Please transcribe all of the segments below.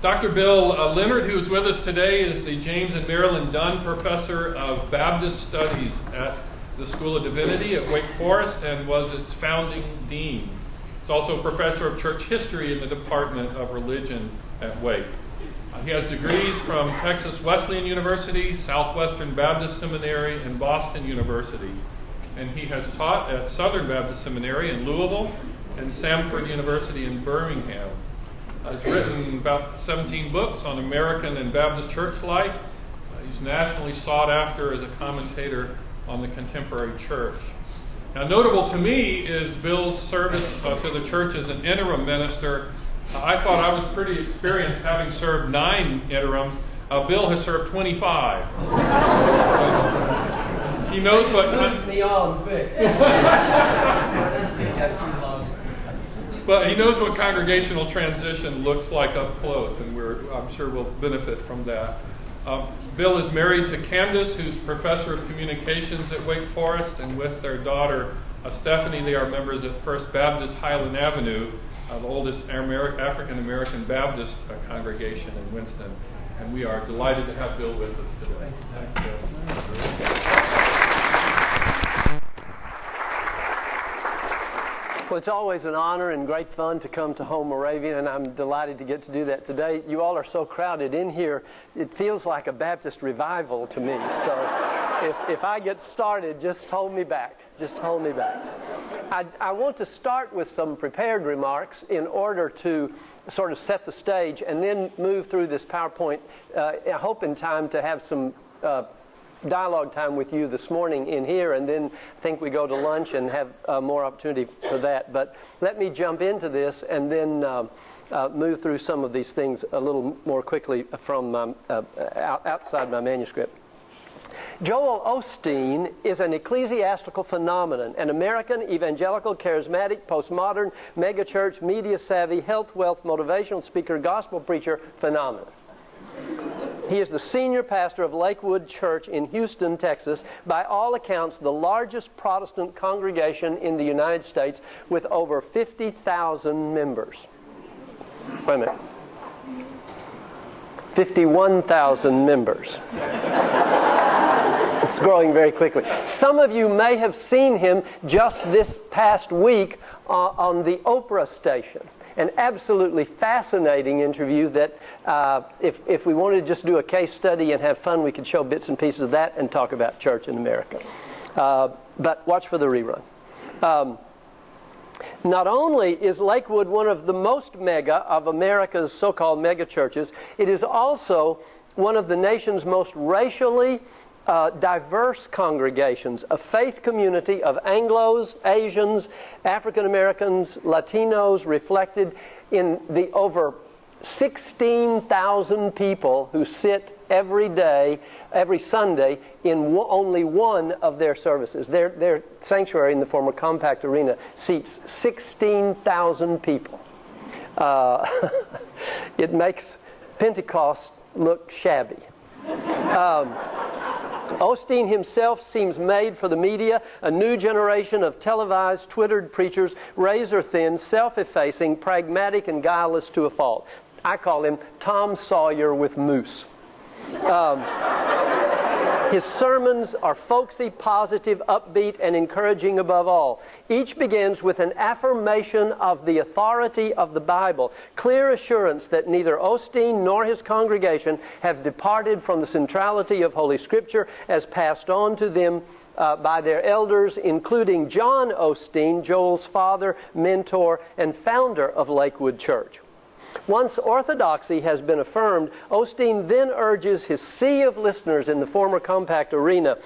Dr. Bill Leonard, who is with us today, is the James and Marilyn Dunn Professor of Baptist Studies at the School of Divinity at Wake Forest and was its founding dean. He's also a professor of church history in the Department of Religion at Wake. He has degrees from Texas Wesleyan University, Southwestern Baptist Seminary, and Boston University. And he has taught at Southern Baptist Seminary in Louisville and Samford University in Birmingham. He's written about 17 books on American and Baptist church life. He's nationally sought after as a commentator on the contemporary church. Now, notable to me is Bill's service to the church as an interim minister. I thought I was pretty experienced, having served 9 interims. Bill has served 25. He knows what... But he knows what congregational transition looks like up close, and I'm sure we'll benefit from that. Bill is married to Candace, who's professor of communications at Wake Forest, and with their daughter, Stephanie, they are members of First Baptist Highland Avenue, the oldest African-American Baptist congregation in Winston. And we are delighted to have Bill with us today. Thank you. Well, it's always an honor and great fun to come to Home Moravian, and I'm delighted to get to do that today. You all are so crowded in here, it feels like a Baptist revival to me. So if I get started, just hold me back. Just hold me back. I want to start with some prepared remarks in order to sort of set the stage and then move through this PowerPoint. I hope in time to have some dialogue time with you this morning in here, and then I think we go to lunch and have more opportunity for that. But let me jump into this and then move through some of these things a little more quickly from outside my manuscript. Joel Osteen is an ecclesiastical phenomenon, an American evangelical, charismatic, postmodern, megachurch, media-savvy, health, wealth, motivational speaker, gospel preacher phenomenon. He is the senior pastor of Lakewood Church in Houston, Texas, by all accounts the largest Protestant congregation in the United States with over 50,000 members. Wait a minute. 51,000 members. It's growing very quickly. Some of you may have seen him just this past week on the Oprah station. An absolutely fascinating interview that if we wanted to just do a case study and have fun, we could show bits and pieces of that and talk about church in America. But watch for the rerun. Not only is Lakewood one of the most mega of America's so-called mega churches, it is also one of the nation's most racially diverse congregations, a faith community of Anglos, Asians, African Americans, Latinos, reflected in the over 16,000 people who sit every day, every Sunday, in only one of their services. Their sanctuary in the former Compact Arena seats 16,000 people. It makes Pentecost look shabby. Osteen himself seems made for the media, a new generation of televised, Twittered preachers, razor-thin, self-effacing, pragmatic, and guileless to a fault. I call him Tom Sawyer with moose. His sermons are folksy, positive, upbeat, and encouraging above all. Each begins with an affirmation of the authority of the Bible, clear assurance that neither Osteen nor his congregation have departed from the centrality of Holy Scripture as passed on to them by their elders, including John Osteen, Joel's father, mentor, and founder of Lakewood Church. Once orthodoxy has been affirmed, Osteen then urges his sea of listeners in the former Compact Arena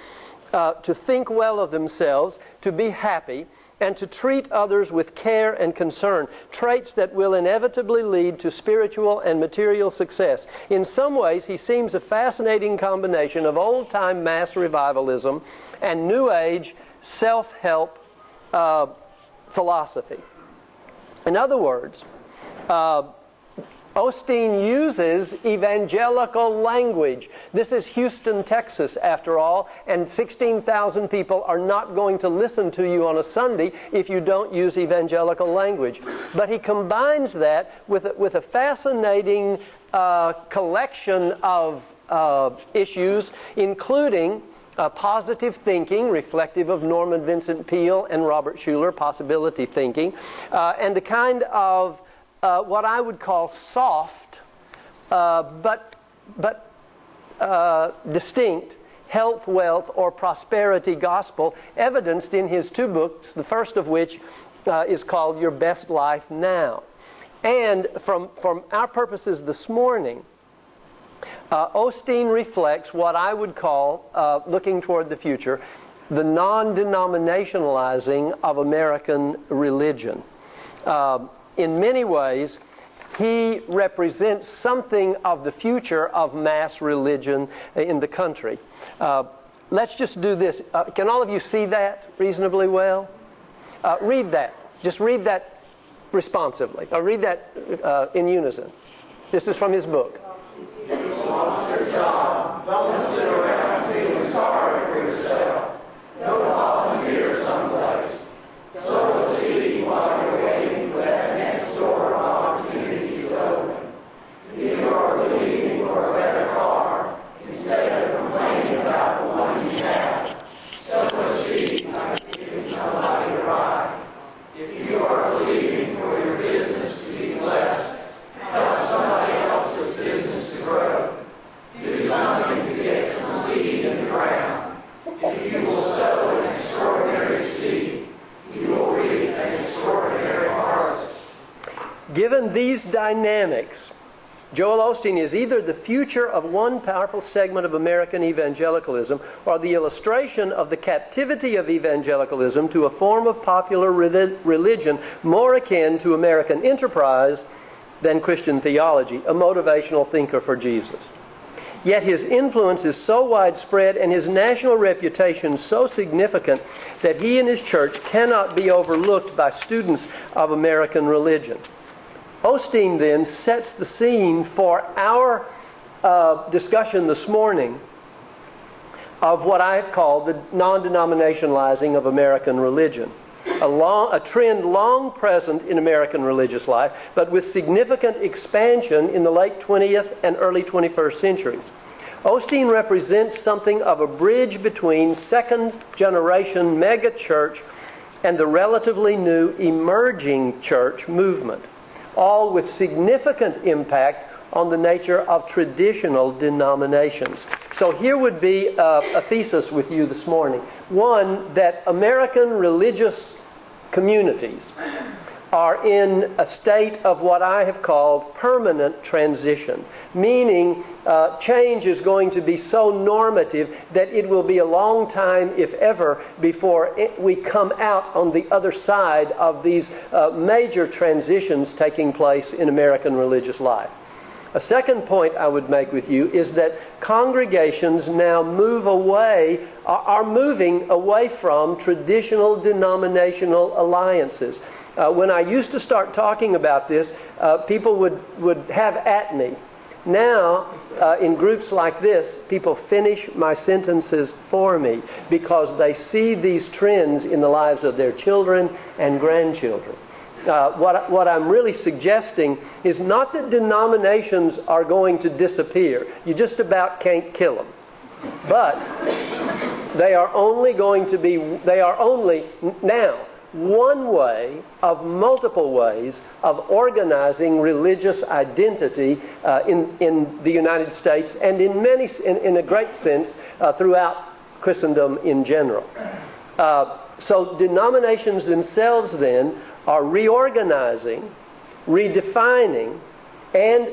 to think well of themselves, to be happy, and to treat others with care and concern, traits that will inevitably lead to spiritual and material success. In some ways, he seems a fascinating combination of old-time mass revivalism and New Age self-help philosophy. In other words, Osteen uses evangelical language. This is Houston, Texas, after all, and 16,000 people are not going to listen to you on a Sunday if you don't use evangelical language. But he combines that with a fascinating collection of issues, including positive thinking, reflective of Norman Vincent Peale and Robert Schuller, possibility thinking, and a kind of what I would call soft but distinct health, wealth, or prosperity gospel, evidenced in his two books, the first of which is called Your Best Life Now. And from our purposes this morning, Osteen reflects what I would call, looking toward the future, the non-denominationalizing of American religion. In many ways, he represents something of the future of mass religion in the country. Let's just do this. Can all of you see that reasonably well? Read that. Just read that responsively. Read that in unison. This is from his book. If you lost your job, don't sit around feeling sorry for yourself. Go volunteer someplace. Sow a seed while you're waiting for that next door opportunity to open. If you are leaving for a better car, instead of complaining about the one you have, sow a seed like giving somebody a ride. If you are leaving for your business to be blessed, help somebody else's business to grow. Do something to get some seed in the ground. If you will sow an extraordinary seed, you will reap an extraordinary harvest. Given these dynamics, Joel Osteen is either the future of one powerful segment of American evangelicalism or the illustration of the captivity of evangelicalism to a form of popular religion more akin to American enterprise than Christian theology, a motivational thinker for Jesus. Yet his influence is so widespread and his national reputation so significant that he and his church cannot be overlooked by students of American religion. Osteen then sets the scene for our discussion this morning of what I've called the non-denominationalizing of American religion. A trend long present in American religious life, but with significant expansion in the late 20th and early 21st centuries. Osteen represents something of a bridge between second-generation mega-church and the relatively new emerging church movement, all with significant impact on the nature of traditional denominations. So here would be a thesis with you this morning. One, that American religious communities are in a state of what I have called permanent transition, meaning change is going to be so normative that it will be a long time, if ever, before we come out on the other side of these major transitions taking place in American religious life. A second point I would make with you is that congregations now are moving away from traditional denominational alliances. When I used to start talking about this, people would have at me. Now, in groups like this, people finish my sentences for me because they see these trends in the lives of their children and grandchildren. What I'm really suggesting is not that denominations are going to disappear. You just about can't kill them. But they are only now one way of multiple ways of organizing religious identity in the United States and in a great sense throughout Christendom in general. So denominations themselves then are reorganizing, redefining, and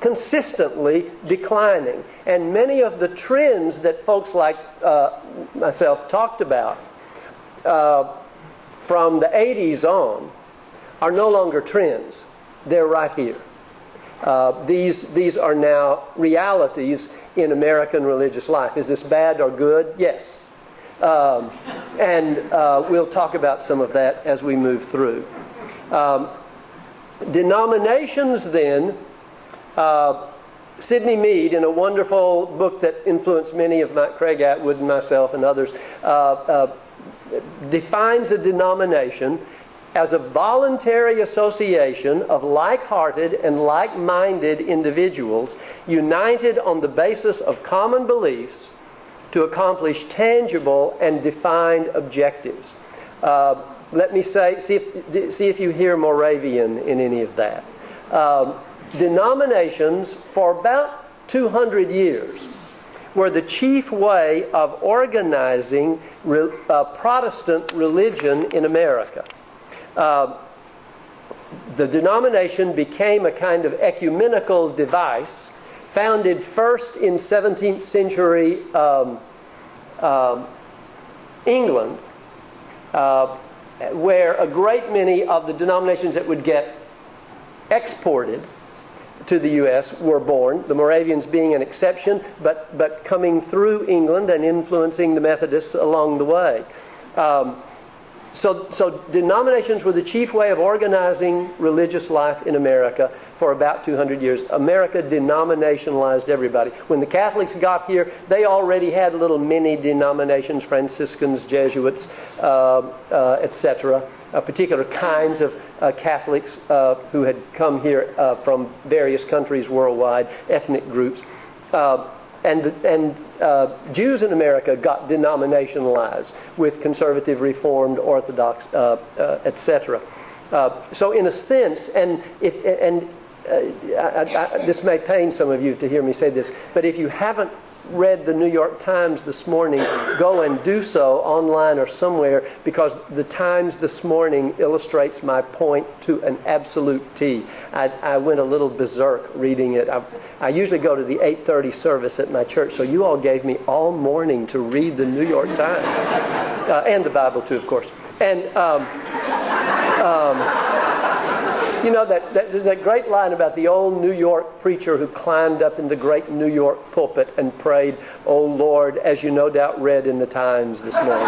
consistently declining. And many of the trends that folks like myself talked about from the 80s on are no longer trends. They're right here. These are now realities in American religious life. Is this bad or good? Yes. And we'll talk about some of that as we move through. Denominations then, Sidney Mead, in a wonderful book that influenced many of Craig Atwood and myself and others, defines a denomination as a voluntary association of like-hearted and like-minded individuals united on the basis of common beliefs to accomplish tangible and defined objectives. Let me say, see if you hear Moravian in any of that. Denominations for about 200 years were the chief way of organizing Protestant religion in America. The denomination became a kind of ecumenical device founded first in 17th century England, where a great many of the denominations that would get exported to the U.S. were born, the Moravians being an exception, but coming through England and influencing the Methodists along the way. So denominations were the chief way of organizing religious life in America for about 200 years. America denominationalized everybody. When the Catholics got here, they already had little mini denominations, Franciscans, Jesuits, etc., particular kinds of Catholics who had come here from various countries worldwide, ethnic groups. And Jews in America got denominationalized with conservative, Reformed, Orthodox, etc. So in a sense, this may pain some of you to hear me say this, but if you haven't read the New York Times this morning, go and do so online or somewhere, because the Times this morning illustrates my point to an absolute T. I went a little berserk reading it. I usually go to the 8:30 service at my church, so you all gave me all morning to read the New York Times. And the Bible too, of course. And you know, there's that great line about the old New York preacher who climbed up in the great New York pulpit and prayed, "Oh Lord," as you no doubt read in the Times this morning.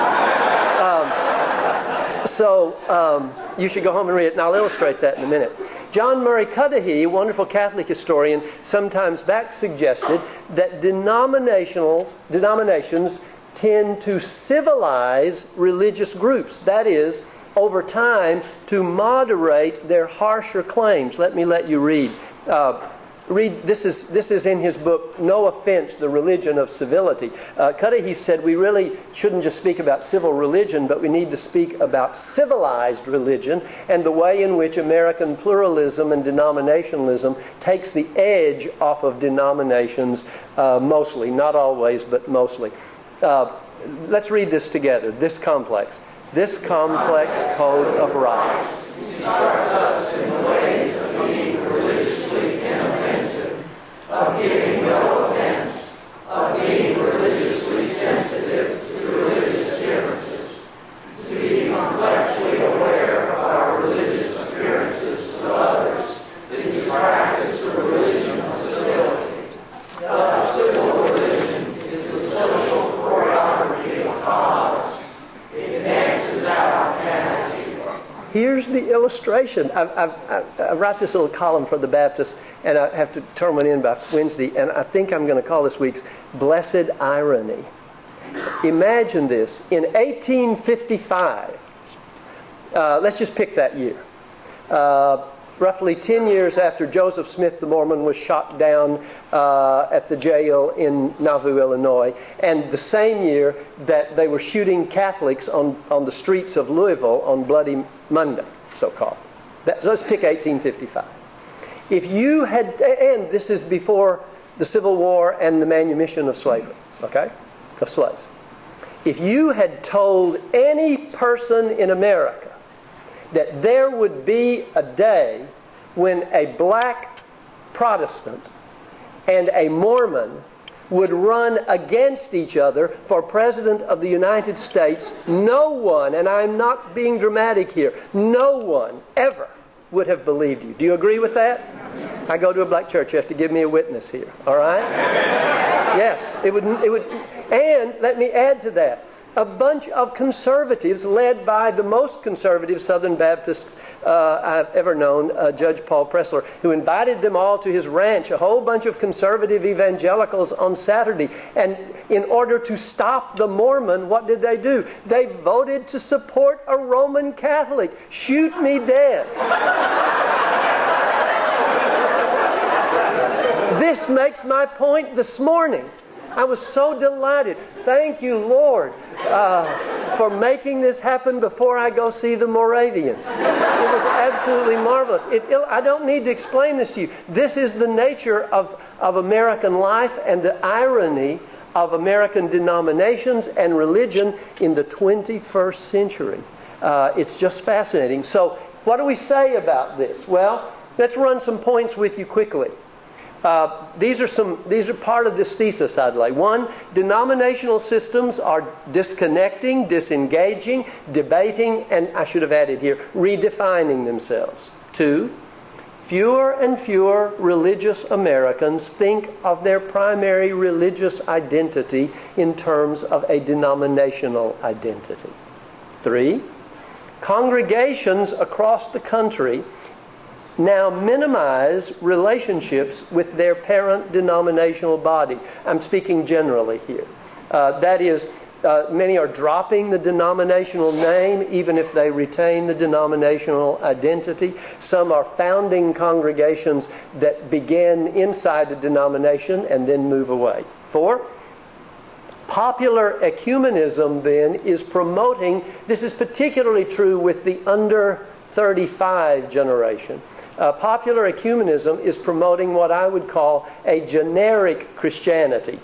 You should go home and read it, and I'll illustrate that in a minute. John Murray Cudahy, wonderful Catholic historian, sometimes back suggested that denominations tend to civilize religious groups. That is, over time, to moderate their harsher claims. Let you read. This is in his book, No Offense, The Religion of Civility. Cudahy said we really shouldn't just speak about civil religion, but we need to speak about civilized religion and the way in which American pluralism and denominationalism takes the edge off of denominations mostly. Not always, but mostly. Let's read this together. This complex code of rights instructs us in the ways of being religiously inoffensive, of giving no offense, of being religiously sensitive to religious differences, to be complexly aware of our religious appearances to others, is to practice the religion of civility. Thus, civil religion is the social choreography of tolerance. It dances out our humanity. Here's the illustration. I write this little column for the Baptists, and I have to turn one in by Wednesday, and I think I'm going to call this week's Blessed Irony. Imagine this. In 1855, let's just pick that year, roughly 10 years after Joseph Smith the Mormon was shot down at the jail in Nauvoo, Illinois, and the same year that they were shooting Catholics on the streets of Louisville on Bloody Monday, so-called. So let's pick 1855. If you had, and this is before the Civil War and the manumission of slavery, okay, of slaves. If you had told any person in America that there would be a day when a black Protestant and a Mormon would run against each other for President of the United States, no one, and I'm not being dramatic here, no one ever would have believed you. Do you agree with that? I go to a black church. You have to give me a witness here. All right? Yes. It would. And let me add to that. A bunch of conservatives led by the most conservative Southern Baptist I've ever known, Judge Paul Pressler, who invited them all to his ranch, a whole bunch of conservative evangelicals on Saturday. And in order to stop the Mormon, what did they do? They voted to support a Roman Catholic. Shoot me dead. This makes my point this morning. I was so delighted. Thank you, Lord, for making this happen before I go see the Moravians. It was absolutely marvelous. I don't need to explain this to you. This is the nature of American life and the irony of American denominations and religion in the 21st century. It's just fascinating. So what do we say about this? Well, let's run some points with you quickly. These are part of this thesis I'd like. One, denominational systems are disconnecting, disengaging, debating, and I should have added here, redefining themselves. Two, fewer and fewer religious Americans think of their primary religious identity in terms of a denominational identity. Three, congregations across the country now minimize relationships with their parent denominational body. I'm speaking generally here. That is, many are dropping the denominational name even if they retain the denominational identity. Some are founding congregations that begin inside a denomination and then move away. Four, popular ecumenism then is promoting, this is particularly true with the under 35 generation. Popular ecumenism is promoting what I would call a generic Christianity,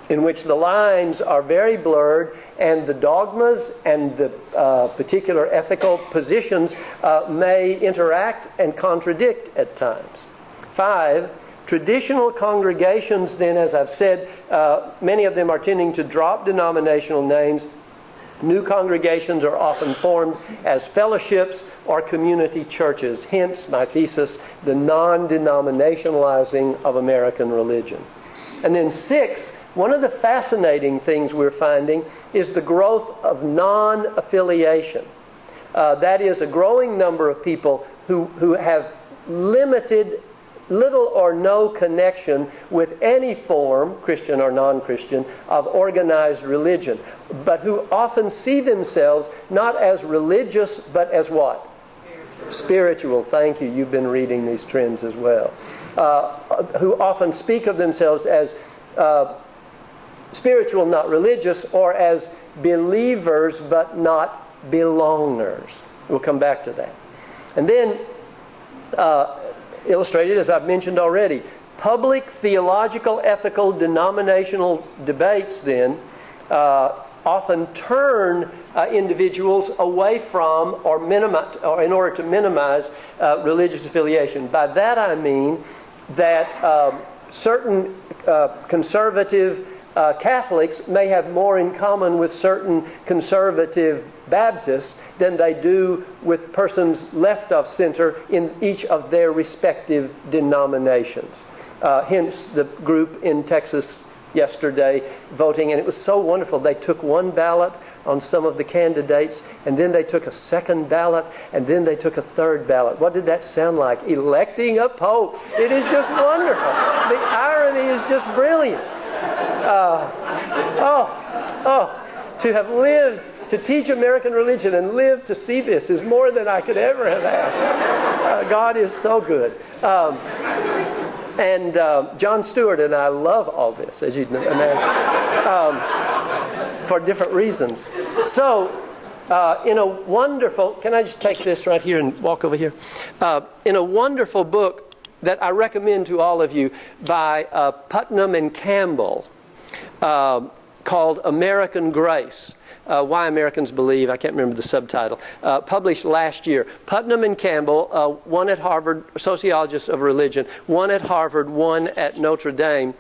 in which the lines are very blurred and the dogmas and the particular ethical positions may interact and contradict at times. Five, traditional congregations then, as I've said, many of them are tending to drop denominational names. New congregations are often formed as fellowships or community churches. Hence, my thesis, the non-denominationalizing of American religion. And then six, one of the fascinating things we're finding is the growth of non-affiliation. That is, a growing number of people who have little or no connection with any form, Christian or non-Christian, of organized religion, but who often see themselves not as religious, but as what? Spiritual. Thank you. You've been reading these trends as well. Who often speak of themselves as spiritual, not religious, or as believers, but not belongers. We'll come back to that. And then, illustrated, as I've mentioned already, public theological, ethical, denominational debates then often turn individuals away from or in order to minimize religious affiliation. By that I mean that certain conservative Catholics may have more in common with certain conservative Baptists than they do with persons left of center in each of their respective denominations. Hence the group in Texas yesterday voting, and it was so wonderful. They took one ballot on some of the candidates, and then they took a second ballot, and then they took a third ballot. What did that sound like? Electing a pope. It is just wonderful. The irony is just brilliant. To have lived to teach American religion and live to see this is more than I could ever have asked. God is so good. And John Stewart and I love all this, as you'd imagine, for different reasons. So, in a wonderful, can I just take this right here and walk over here? In a wonderful book that I recommend to all of you by Putnam and Campbell, called American Grace. Why Americans Believe, I can't remember the subtitle, published last year. Putnam and Campbell, one at Harvard, sociologists of religion, one at Harvard, one at Notre Dame,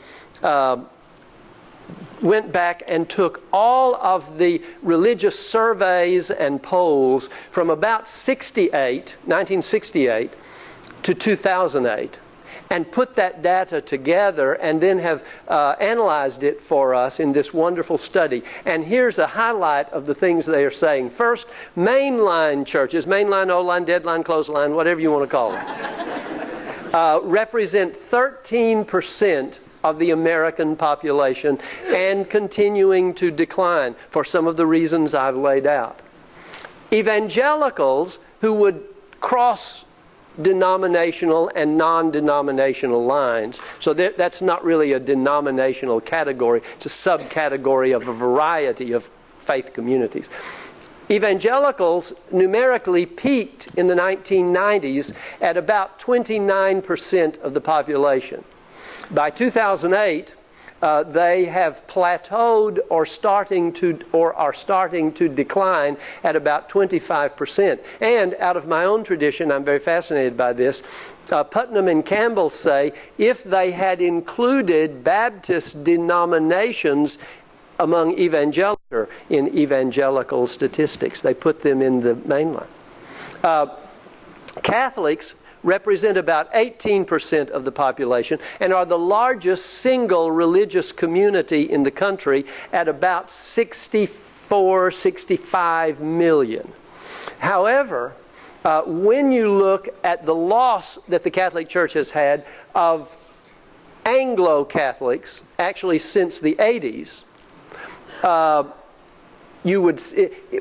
went back and took all of the religious surveys and polls from about 1968 to 2008, and put that data together and then have analyzed it for us in this wonderful study. And here's a highlight of the things they are saying. First, mainline churches, mainline, old-line, deadline, clothesline, whatever you want to call them, represent 13% of the American population and continuing to decline for some of the reasons I've laid out. Evangelicals who would cross denominational and non-denominational lines. So that's not really a denominational category. It's a subcategory of a variety of faith communities. Evangelicals numerically peaked in the 1990s at about 29% of the population. By 2008, they have plateaued or are starting to decline at about 25%. And out of my own tradition, I'm very fascinated by this, Putnam and Campbell say if they had included Baptist denominations among evangelical statistics, they put them in the mainline. Catholics represent about 18% of the population and are the largest single religious community in the country at about 65 million. However, when you look at the loss that the Catholic Church has had of Anglo-Catholics, actually since the 80s,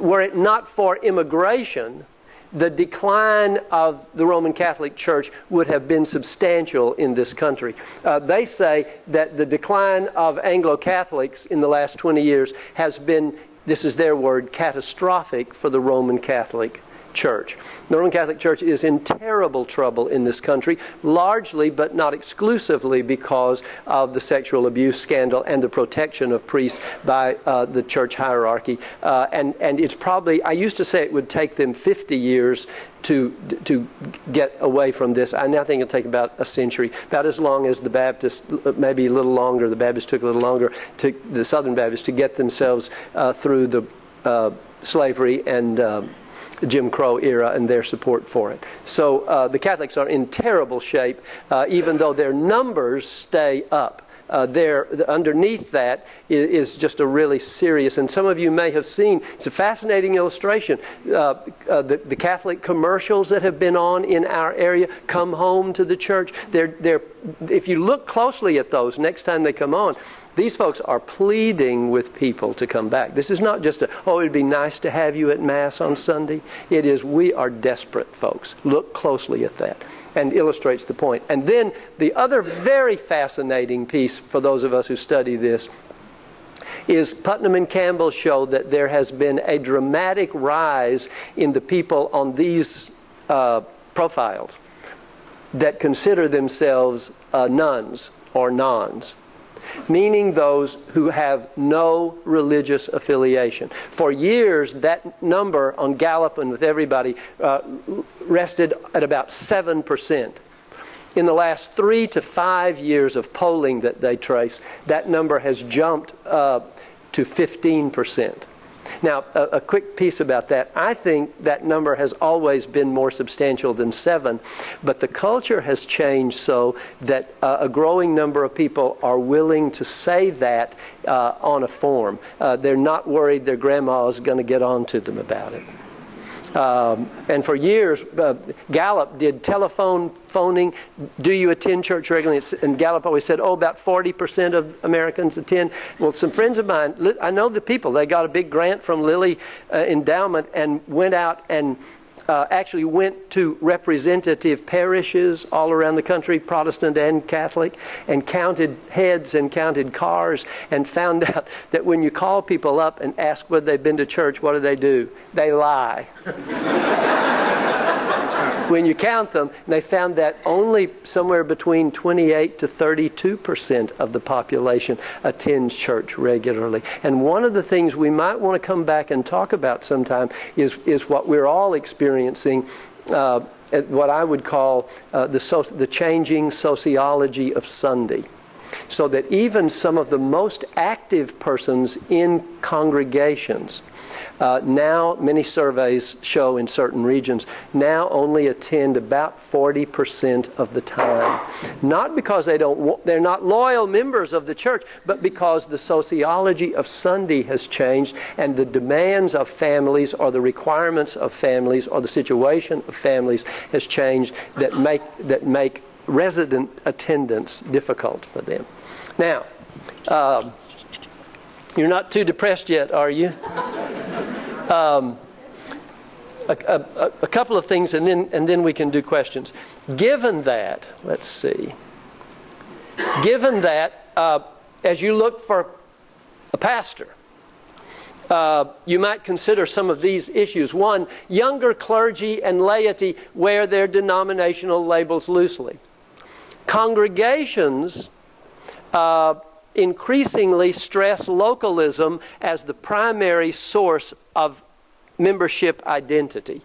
were it not for immigration, the decline of the Roman Catholic Church would have been substantial in this country. They say that the decline of Anglo-Catholics in the last 20 years has been, this is their word, catastrophic for the Roman Catholic Church. The Roman Catholic Church is in terrible trouble in this country, largely but not exclusively because of the sexual abuse scandal and the protection of priests by the church hierarchy. And it's probably, I used to say it would take them 50 years to get away from this. I now think it'll take about a century, about as long as the Baptists, maybe a little longer. The Baptists took a little longer, to the Southern Baptists, to get themselves through the slavery and Jim Crow era and their support for it. So the Catholics are in terrible shape, even though their numbers stay up. Underneath that is just a really serious, and some of you may have seen, it's a fascinating illustration. The Catholic commercials that have been on in our area, Come Home to the Church, if you look closely at those next time they come on, these folks are pleading with people to come back. This is not just oh, it'd be nice to have you at Mass on Sunday. It is, we are desperate, folks. Look closely at that, and illustrates the point. And then the other very fascinating piece for those of us who study this is Putnam and Campbell show that there has been a dramatic rise in the people on these profiles that consider themselves nuns or nons, meaning those who have no religious affiliation. For years, that number on Gallup and with everybody rested at about 7%. In the last 3 to 5 years of polling that they trace, that number has jumped to 15%. Now, a quick piece about that. I think that number has always been more substantial than 7, but the culture has changed so that a growing number of people are willing to say that on a form. They're not worried their grandma is going to get on to them about it. And for years, Gallup did telephone phoning. Do you attend church regularly? And Gallup always said, oh, about 40% of Americans attend. Well, some friends of mine, I know the people, they got a big grant from Lilly Endowment and went out and actually went to representative parishes all around the country, Protestant and Catholic, and counted heads and counted cars, and found out that when you call people up and ask whether they've been to church, what do? They lie. When you count them, they found that only somewhere between 28 to 32% of the population attends church regularly. And one of the things we might want to come back and talk about sometime is what we're all experiencing, what I would call the changing sociology of Sunday. so that even some of the most active persons in congregations now, many surveys show in certain regions, now only attend about 40% of the time. Not because they're not loyal members of the church, but because the sociology of Sunday has changed, and the demands of families or the requirements of families or the situation of families has changed that make resident attendance difficult for them. Now, you're not too depressed yet, are you? A couple of things, and then we can do questions. Given that, let's see. Given that, as you look for a pastor, you might consider some of these issues. One, younger clergy and laity wear their denominational labels loosely. Congregations increasingly stress localism as the primary source of membership identity.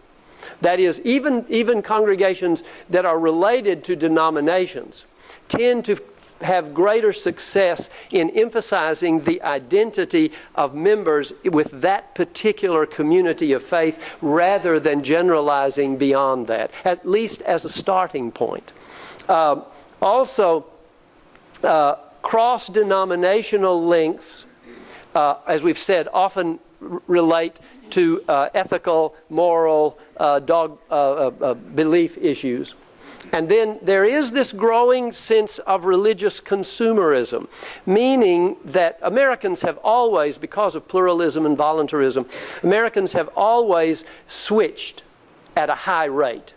That is, even congregations that are related to denominations tend to have greater success in emphasizing the identity of members with that particular community of faith rather than generalizing beyond that, at least as a starting point. Also, cross-denominational links, as we've said, often relate to ethical, moral, belief issues. And then there is this growing sense of religious consumerism, meaning that Americans have always, because of pluralism and voluntarism, Americans have always switched at a high rate.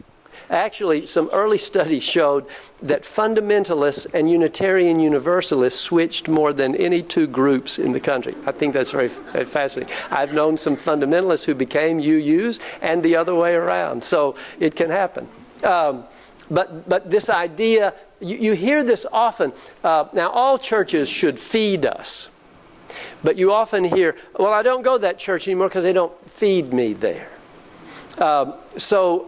Actually, some early studies showed that fundamentalists and Unitarian Universalists switched more than any two groups in the country. I think that's very, very fascinating. I've known some fundamentalists who became UUs and the other way around. So it can happen. But this idea, you hear this often. Now, all churches should feed us. But you often hear, well, I don't go to that church anymore because they don't feed me there. So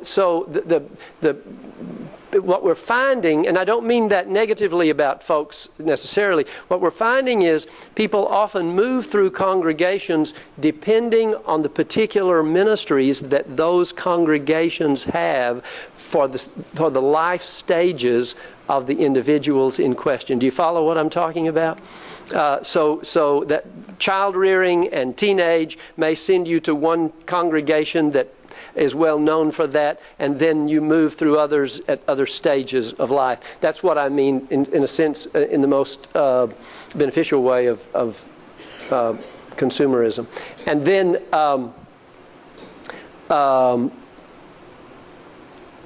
what we're finding, and I don't mean that negatively about folks necessarily, what we're finding is people often move through congregations depending on the particular ministries that those congregations have for the life stages of the individuals in question. Do you follow what I'm talking about? So that child rearing and teenage may send you to one congregation that is well known for that, and then you move through others at other stages of life. That's what I mean, in a sense, in the most beneficial way of consumerism. And then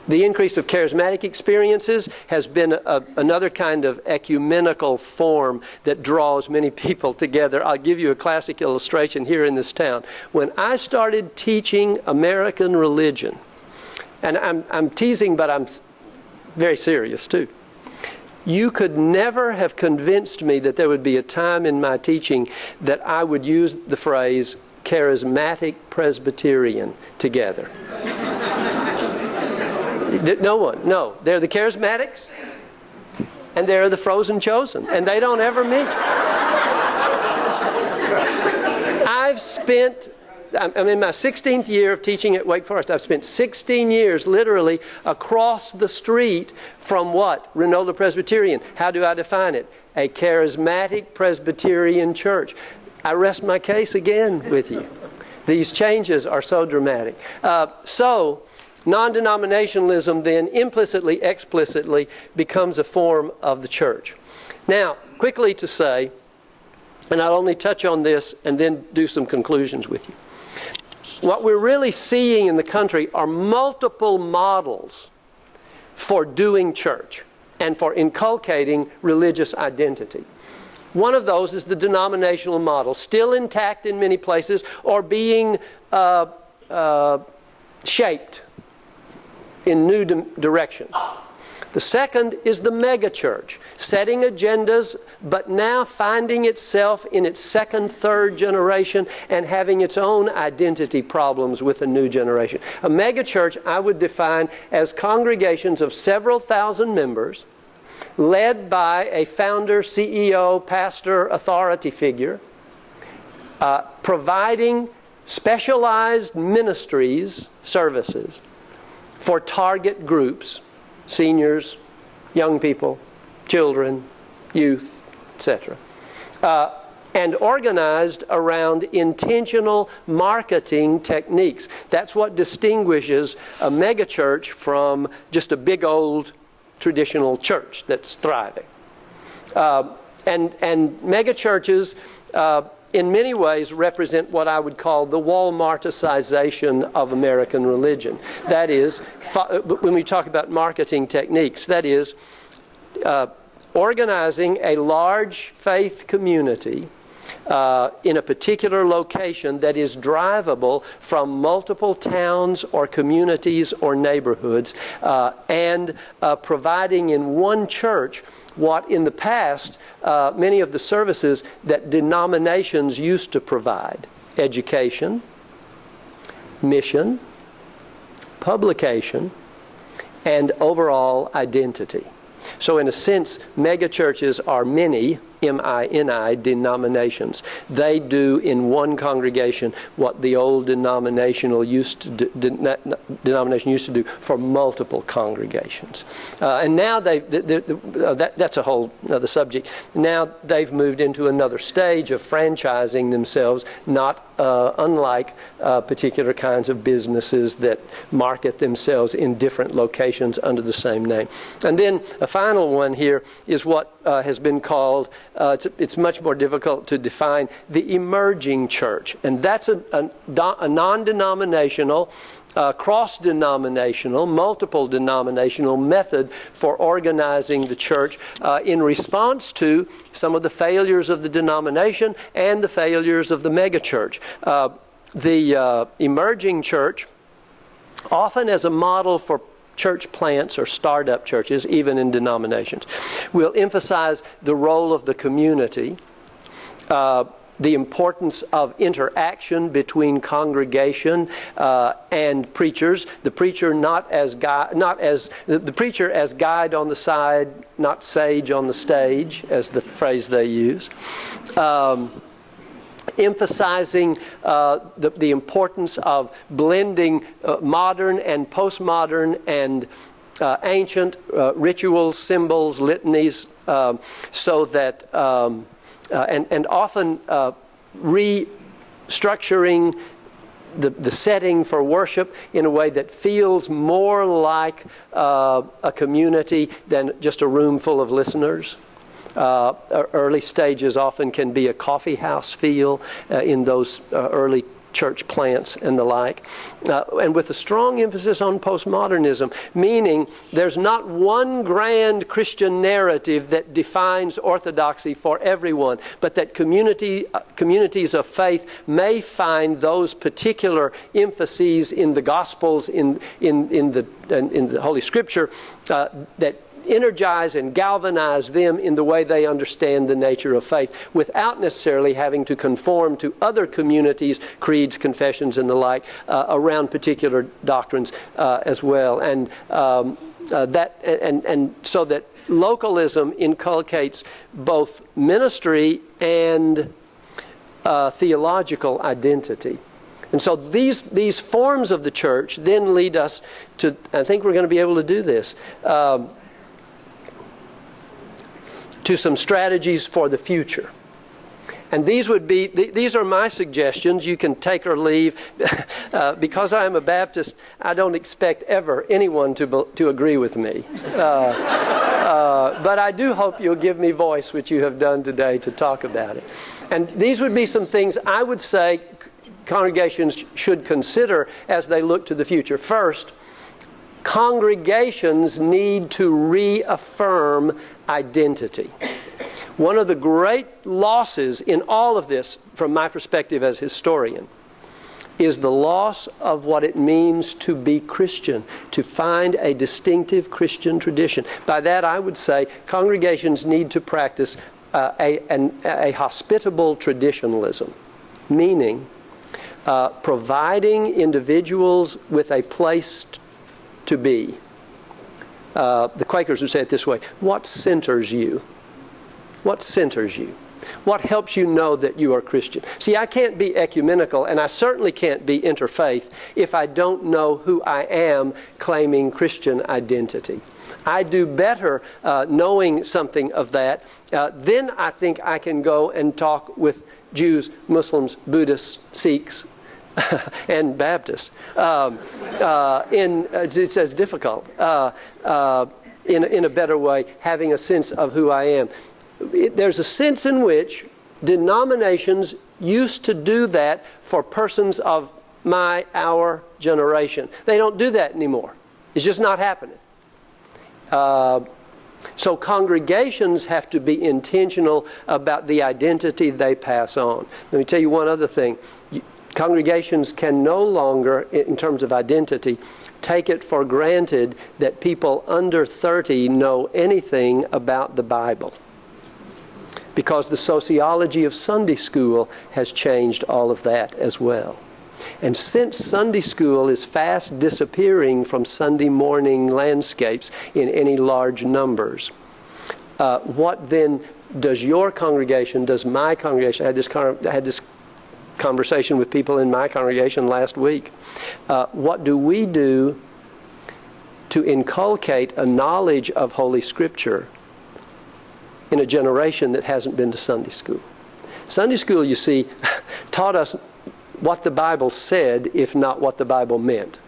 the increase of charismatic experiences has been another kind of ecumenical form that draws many people together. I'll give you a classic illustration here in this town. When I started teaching American religion, and I'm teasing, but I'm very serious too. You could never have convinced me that there would be a time in my teaching that I would use the phrase charismatic Presbyterian together. No one. No. They're the charismatics and they're the frozen chosen. And they don't ever meet. I'm in my 16th year of teaching at Wake Forest. I've spent 16 years literally across the street from what? Reynolda Presbyterian. How do I define it? A charismatic Presbyterian church. I rest my case again with you. These changes are so dramatic. Non-denominationalism then implicitly, explicitly becomes a form of the church. Now, quickly to say, and I'll only touch on this and then do some conclusions with you. What we're really seeing in the country are multiple models for doing church and for inculcating religious identity. One of those is the denominational model, still intact in many places or being shaped in new directions. The second is the megachurch, setting agendas, but now finding itself in its second, third generation and having its own identity problems with the new generation. A megachurch I would define as congregations of several thousand members led by a founder, CEO, pastor, authority figure, providing specialized ministries, services, for target groups, seniors, young people, children, youth, etc. And organized around intentional marketing techniques. That's what distinguishes a megachurch from just a big old traditional church that's thriving. And megachurches, in many ways, represent what I would call the Walmarticization of American religion. That is, when we talk about marketing techniques, that is, organizing a large faith community in a particular location that is drivable from multiple towns or communities or neighborhoods, and providing in one church what in the past many of the services that denominations used to provide: education, mission, publication, and overall identity. So in a sense, megachurches are many, M-I-N-I, denominations. They do in one congregation what the old denomination used to do for multiple congregations. And now that's a whole other subject. Now they've moved into another stage of franchising themselves, not unlike particular kinds of businesses that market themselves in different locations under the same name. And then a final one here is what has been called, it's much more difficult to define, the emerging church. And that's a non-denominational, cross-denominational, multiple denominational method for organizing the church in response to some of the failures of the denomination and the failures of the megachurch. The emerging church, often as a model for church plants or startup churches, even in denominations, will emphasize the role of the community, the importance of interaction between congregation and preachers. The preacher the preacher as guide on the side, not sage on the stage, as the phrase they use. Emphasizing the importance of blending modern and postmodern and ancient rituals, symbols, litanies, so that and often restructuring the setting for worship in a way that feels more like a community than just a room full of listeners. Early stages often can be a coffee house feel in those early church plants and the like. And with a strong emphasis on postmodernism, meaning there's not one grand Christian narrative that defines orthodoxy for everyone, but that communities of faith may find those particular emphases in the Gospels, in the Holy Scripture, that energize and galvanize them in the way they understand the nature of faith, without necessarily having to conform to other communities, creeds, confessions, and the like, around particular doctrines as well. And so that localism inculcates both ministry and theological identity. And so these forms of the church then lead us to, I think we're going to be able to do this, to some strategies for the future. And these are my suggestions. You can take or leave. Because I'm a Baptist, I don't expect ever anyone to agree with me. But I do hope you'll give me voice, which you have done today, to talk about it. And these would be some things I would say congregations should consider as they look to the future. First, congregations need to reaffirm identity. One of the great losses in all of this, from my perspective as historian, is the loss of what it means to be Christian, to find a distinctive Christian tradition. By that I would say congregations need to practice a hospitable traditionalism, meaning providing individuals with a place to be, The Quakers would say it this way: what centers you? What centers you? What helps you know that you are Christian? See, I can't be ecumenical, and I certainly can't be interfaith if I don't know who I am claiming Christian identity. I do better knowing something of that. Then I think I can go and talk with Jews, Muslims, Buddhists, Sikhs, and Baptists. It's as difficult in a better way, having a sense of who I am. There's a sense in which denominations used to do that for persons of our generation. They don't do that anymore. It's just not happening. So congregations have to be intentional about the identity they pass on. Let me tell you one other thing. Congregations can no longer, in terms of identity, take it for granted that people under 30 know anything about the Bible, because the sociology of Sunday school has changed all of that as well. And since Sunday school is fast disappearing from Sunday morning landscapes in any large numbers, what then does your congregation, does my congregation, I had this conversation with people in my congregation last week, what do we do to inculcate a knowledge of Holy Scripture in a generation that hasn't been to Sunday school? Sunday school, you see, taught us what the Bible said, if not what the Bible meant.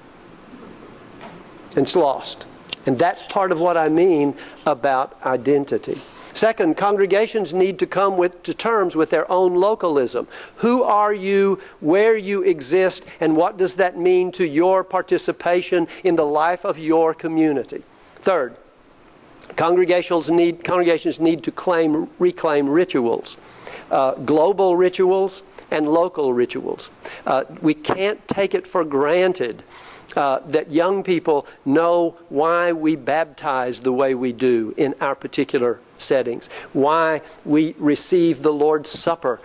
And it's lost. And that's part of what I mean about identity. Second, congregations need to come to terms with their own localism. Who are you, where you exist, and what does that mean to your participation in the life of your community? Third, congregations need to reclaim rituals, global rituals and local rituals. We can't take it for granted that young people know why we baptize the way we do in our particular settings, why we receive the Lord's Supper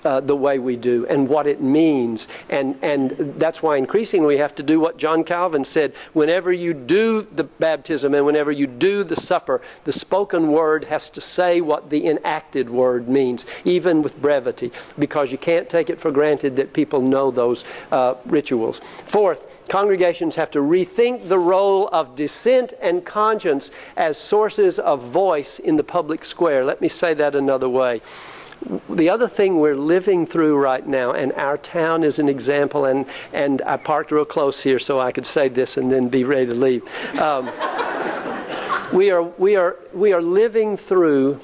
the way we do, and what it means. And that's why increasingly we have to do what John Calvin said: whenever you do the baptism and whenever you do the supper, the spoken word has to say what the enacted word means, even with brevity, because you can't take it for granted that people know those rituals. Fourth, congregations have to rethink the role of dissent and conscience as sources of voice in the public square. Let me say that another way. The other thing we're living through right now, and our town is an example, and I parked real close here so I could say this and then be ready to leave. We are living through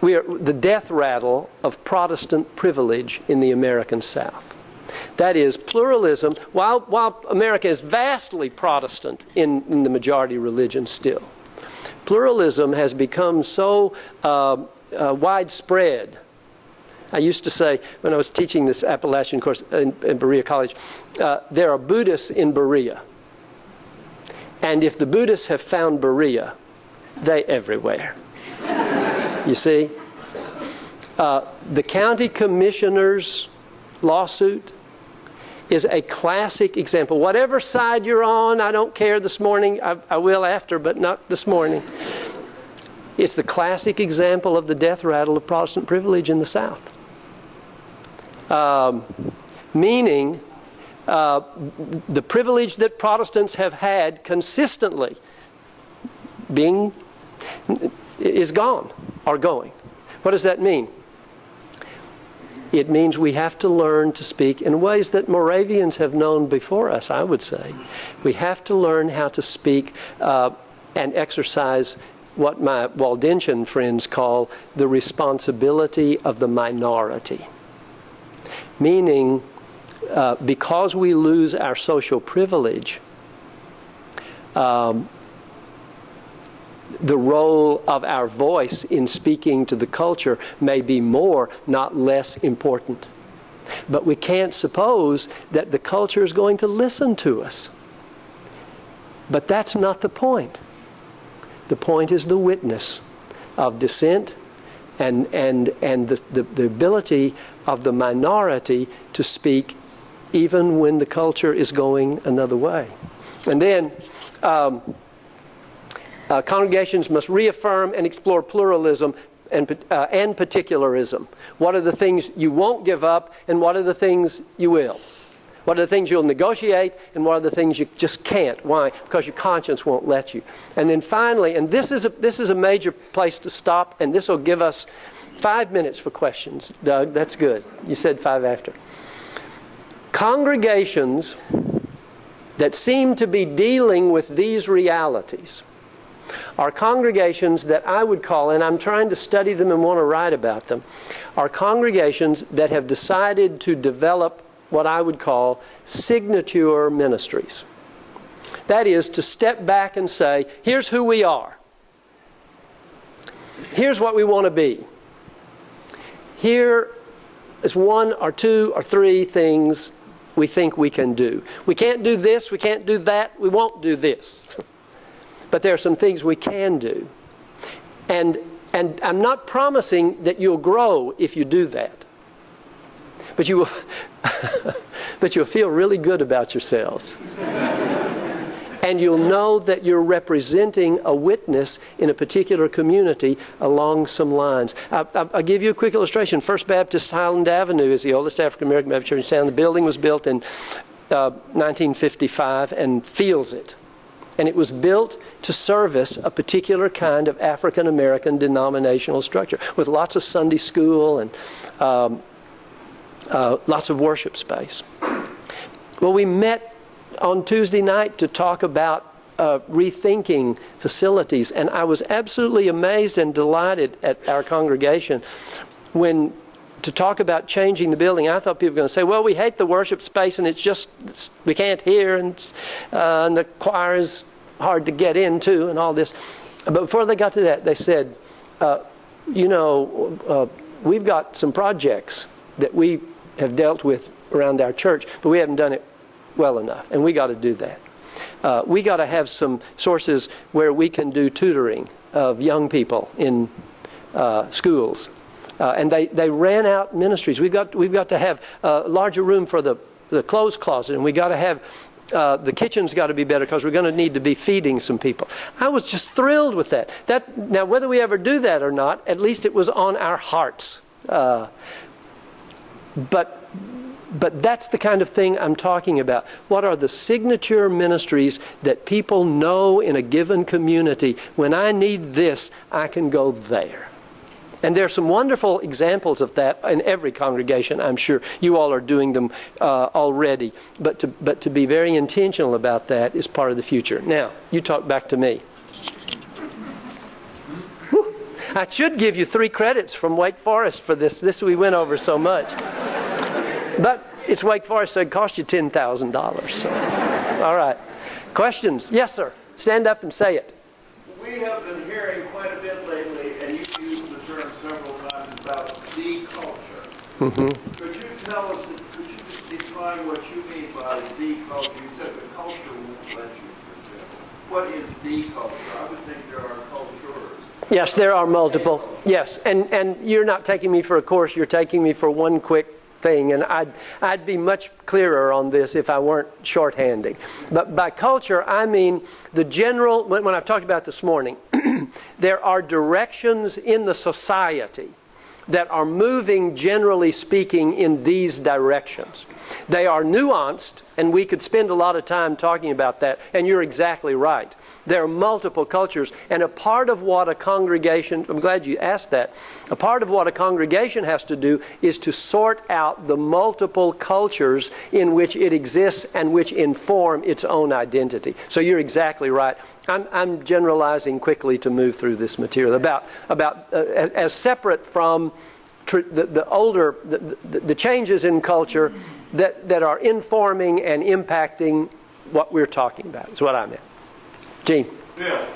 the death rattle of Protestant privilege in the American South. That is, pluralism, while America is vastly Protestant in the majority religion still, pluralism has become so widespread. I used to say, when I was teaching this Appalachian course in Berea College, there are Buddhists in Berea. And if the Buddhists have found Berea, they're everywhere. You see? The county commissioner's lawsuit is a classic example. Whatever side you're on, I don't care this morning. I will after, but not this morning. It's the classic example of the death rattle of Protestant privilege in the South. Meaning, the privilege that Protestants have had consistently is gone or going. What does that mean? It means we have to learn to speak in ways that Moravians have known before us, I would say. We have to learn how to speak and exercise what my Waldensian friends call the responsibility of the minority. Meaning, because we lose our social privilege, the role of our voice in speaking to the culture may be more, not less important. But we can't suppose that the culture is going to listen to us. But that's not the point. The point is the witness of dissent and the ability of the minority to speak even when the culture is going another way. And then Congregations must reaffirm and explore pluralism and particularism. What are the things you won't give up, and what are the things you will? What are the things you'll negotiate, and what are the things you just can't? Why? Because your conscience won't let you. And then finally, and this is a major place to stop, and this will give us 5 minutes for questions. Doug, that's good. You said 5 after. Congregations that seem to be dealing with these realities are congregations that I would call, and I'm trying to study them and want to write about them, are congregations that have decided to develop what I would call signature ministries. That is, to step back and say, here's who we are. Here's what we want to be. Here is 1 or 2 or 3 things we think we can do. We can't do this, we can't do that, we won't do this. But there are some things we can do. And I'm not promising that you'll grow if you do that. But you will but you'll feel really good about yourselves. And you'll know that you're representing a witness in a particular community along some lines. I'll give you a quick illustration. First Baptist Highland Avenue is the oldest African-American Baptist church in town. The building was built in 1955 and feels it. And it was built to service a particular kind of African-American denominational structure with lots of Sunday school and lots of worship space. Well, we met on Tuesday night to talk about rethinking facilities, and I was absolutely amazed and delighted at our congregation when to talk about changing the building. I thought people were going to say, well, we hate the worship space and we can't hear, and the choir is hard to get into and all this. But before they got to that, they said, we've got some projects that we have dealt with around our church, but we haven't done it well enough, and we got to do that. We got to have some sources where we can do tutoring of young people in schools. And they ran out ministries. We've got to have a larger room for the clothes closet, and we got to have the kitchen's got to be better because we're going to need to be feeding some people. I was just thrilled with that. Now, whether we ever do that or not, at least it was on our hearts. But that's the kind of thing I'm talking about. What are the signature ministries that people know in a given community? When I need this, I can go there. And there are some wonderful examples of that in every congregation, I'm sure. You all are doing them already. But to be very intentional about that is part of the future. Now, you talk back to me. Whew. I should give you 3 credits from Wake Forest for this. This we went over so much. But it's Wake Forest, so it cost you $10,000. So. All right. Questions? Yes, sir. Stand up and say it. We have been hearing quite a bit lately, and you've used the term several times, about the culture. Mm-hmm. Could you define what you mean by the culture? You said the culture won't let you exist. What is the culture? I would think there are cultures. Yes, there are multiple. Yes, and you're not taking me for a course. You're taking me for one quick thing, and I'd be much clearer on this if I weren't shorthanding. But by culture, I mean the general, when I've talked about this morning, there are directions in the society that are moving, generally speaking, in these directions. They are nuanced, and we could spend a lot of time talking about that, and you're exactly right. There are multiple cultures, and a part of what a congregation, I'm glad you asked that, a part of what a congregation has to do is to sort out the multiple cultures in which it exists and which inform its own identity. So you're exactly right. I'm generalizing quickly to move through this material about as separate from the changes in culture that are informing and impacting what we're talking about, is what I meant. Gene. Bill,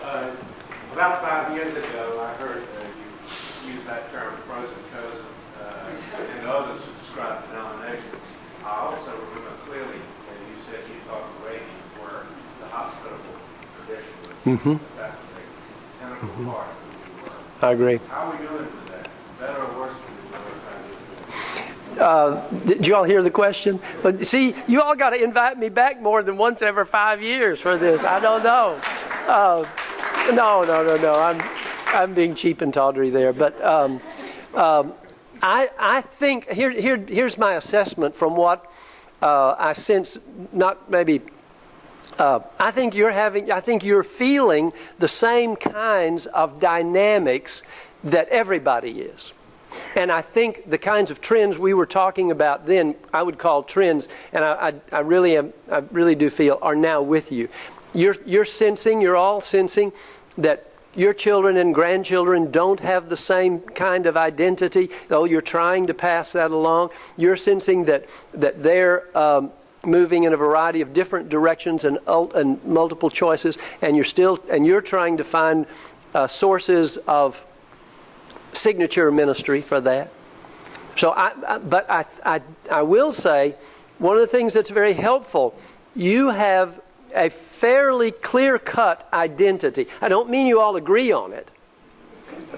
about 5 years ago, I heard you use that term, frozen chosen, and others to describe denominations. I also remember clearly that you said you thought Moravian were the hospitable tradition was that was a integral part of who you were. I agree. How are we doing with that? Better or worse than we were 5 years ago? Did you all hear the question? But see, you all got to invite me back more than once every 5 years for this. I don't know. No. I'm being cheap and tawdry there, but I think here's my assessment from what I sense. Not maybe. I think you're feeling the same kinds of dynamics that everybody is. And I think the kinds of trends we were talking about then, I would call trends, and I really do feel are now with you. You're all sensing that your children and grandchildren don't have the same kind of identity, though you're trying to pass that along. You're sensing that they're moving in a variety of different directions and multiple choices, and you're trying to find sources of signature ministry for that. So, but I will say, one of the things that's very helpful, you have a fairly clear-cut identity. I don't mean you all agree on it,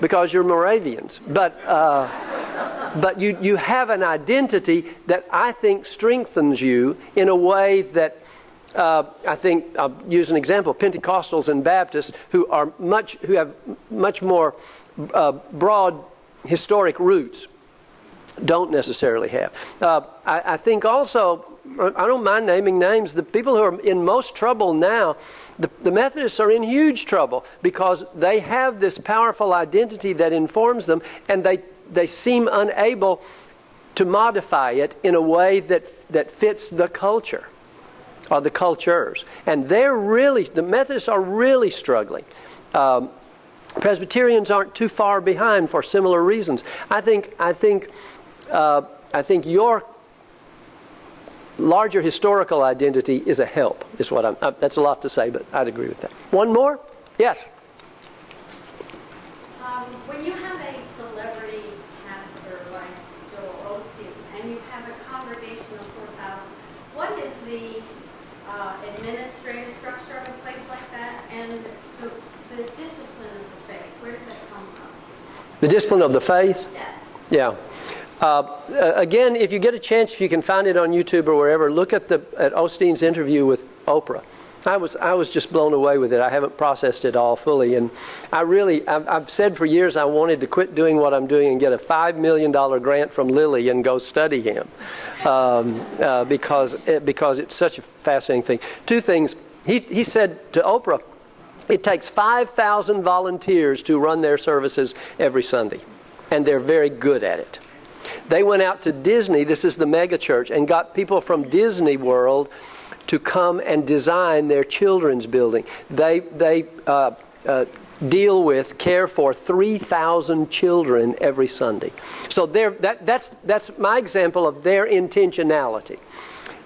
because you're Moravians, but you have an identity that I think strengthens you in a way that I think, I'll use an example, Pentecostals and Baptists who have much more broad historic roots don't necessarily have. I think also, I don't mind naming names, the people who are in most trouble now, the Methodists are in huge trouble because they have this powerful identity that informs them, and they seem unable to modify it in a way that fits the culture or the cultures. And the Methodists are really struggling. Presbyterians aren't too far behind for similar reasons. I think your larger historical identity is a help, is what that's a lot to say, but I'd agree with that. One more? Yes? When you have a celebrity pastor like Joel Osteen and you have a congregation of 4,000, what is the administrative structure of a place like that, and the discipline of the faith? Where does that come from? The discipline of the faith? Yes. Yeah. Again, if you get a chance, if you can find it on YouTube or wherever, look at Osteen's interview with Oprah. I was just blown away with it. I haven't processed it all fully, and I've said for years I wanted to quit doing what I'm doing and get a $5 million grant from Lilly and go study him, because it's such a fascinating thing. Two things. He said to Oprah, it takes 5,000 volunteers to run their services every Sunday, and they're very good at it. They went out to Disney, this is the mega church, and got people from Disney World to come and design their children's building. They care for 3,000 children every Sunday. So that's my example of their intentionality.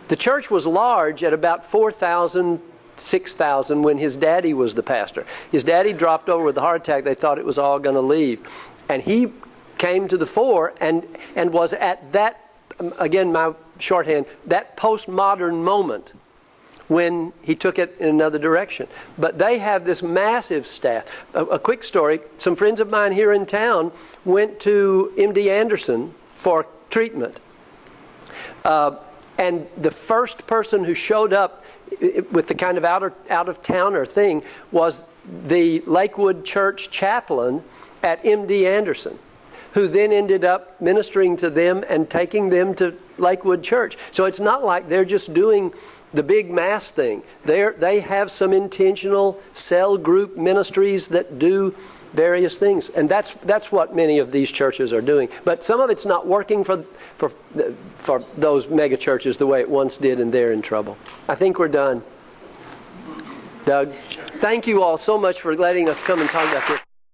The church was large at about 4,000, 6,000 when his daddy was the pastor. His daddy dropped over with a heart attack. They thought it was all going to leave. And he came to the fore and was at that, again, my shorthand, that postmodern moment when he took it in another direction. But they have this massive staff. A quick story, some friends of mine here in town went to MD Anderson for treatment. And the first person who showed up with the kind of out-of-towner thing was the Lakewood Church chaplain at MD Anderson, who then ended up ministering to them and taking them to Lakewood Church. So it's not like they're just doing the big mass thing. They have some intentional cell group ministries that do various things. And that's what many of these churches are doing. But some of it's not working for those mega churches the way it once did, and they're in trouble. I think we're done. Doug, thank you all so much for letting us come and talk about this.